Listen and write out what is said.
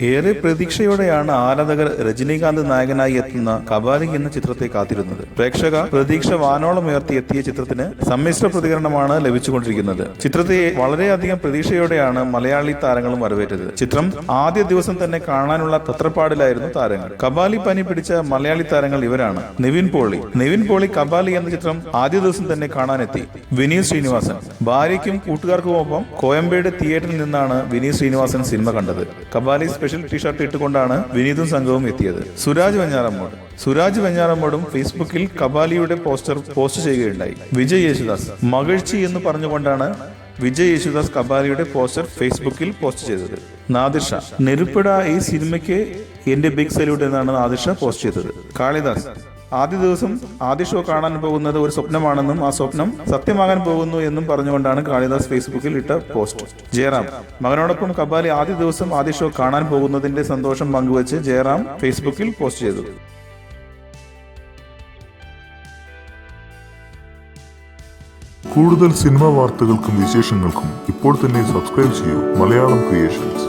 ഏറെ പ്രതീക്ഷയോടെയാണ് ആരാധകർ രജനീകാന്ത് നായകനായി എത്തുന്ന കബാലി എന്ന ചിത്രത്തെ കാത്തിരുന്നത്. പ്രേക്ഷക പ്രതീക്ഷ വാനോളം ഉയർത്തി എത്തിയ ചിത്രത്തിന് സമ്മിശ്ര പ്രതികരണമാണ് ലഭിച്ചുകൊണ്ടിരിക്കുന്നത്. ചിത്രത്തെ വളരെയധികം പ്രതീക്ഷയോടെയാണ് മലയാളി താരങ്ങളും വരവേറ്റത്. ചിത്രം ആദ്യ ദിവസം തന്നെ കാണാനുള്ള തത്രപ്പാടിലായിരുന്നു താരങ്ങൾ. കബാലി പനി പിടിച്ച മലയാളി താരങ്ങൾ ഇവരാണ്. നിവിൻ പോളി കബാലി എന്ന ചിത്രം ആദ്യ ദിവസം തന്നെ കാണാനെത്തി. വിനീത് ശ്രീനിവാസൻ ഭാര്യയ്ക്കും കൂട്ടുകാർക്കുമൊപ്പം കോയമ്പേട് തിയേറ്ററിൽ നിന്നാണ് വിനീത് ശ്രീനിവാസൻ സിനിമ കണ്ടത്. കബാലി സ്പെഷ്യൽ ടീഷർട്ട് ഇട്ടുകൊണ്ടാണ് വിനീതും സംഘവും എത്തിയത്. സുരാജ് വെഞ്ഞാറമ്മോടും ഫേസ്ബുക്കിൽ കബാലിയുടെ പോസ്റ്റ് ചെയ്യുകയുണ്ടായി. വിജയ് യേശുദാസ് മകിഴ്ചി എന്ന് പറഞ്ഞുകൊണ്ടാണ് വിജയ് യേശുദാസ് കബാലിയുടെ പോസ്റ്റർ ഫേസ്ബുക്കിൽ പോസ്റ്റ് ചെയ്തത്. നാദിർഷ നെരുപ്പിട ഈ സിനിമയ്ക്ക് എന്റെ ബിഗ് സല്യൂട്ട് എന്നാണ് നാദിർഷ പോസ്റ്റ് ചെയ്തത്. കാളിദാസ് ആദ്യ ദിവസം ആദ്യ ഷോ കാണാൻ പോകുന്നത് ഒരു സ്വപ്നമാണെന്നും ആ സ്വപ്നം സത്യമാകാൻ പോകുന്നു എന്നും പറഞ്ഞുകൊണ്ടാണ് കാളിദാസ് ഫേസ്ബുക്കിൽ ഇട്ട പോസ്റ്റ്. ജയറാം മകനോടൊപ്പം കബാലി ആദ്യ ദിവസം ആദ്യ ഷോ കാണാൻ പോകുന്നതിന്റെ സന്തോഷം പങ്കുവച്ച് ജയറാം ഫേസ്ബുക്കിൽ പോസ്റ്റ് ചെയ്തു. കൂടുതൽ സിനിമാ വാർത്തകൾക്കും വിശേഷങ്ങൾക്കും ഇപ്പോൾ തന്നെ സബ്സ്ക്രൈബ് ചെയ്യൂ മലയാളം ക്രിയേഷൻസ്.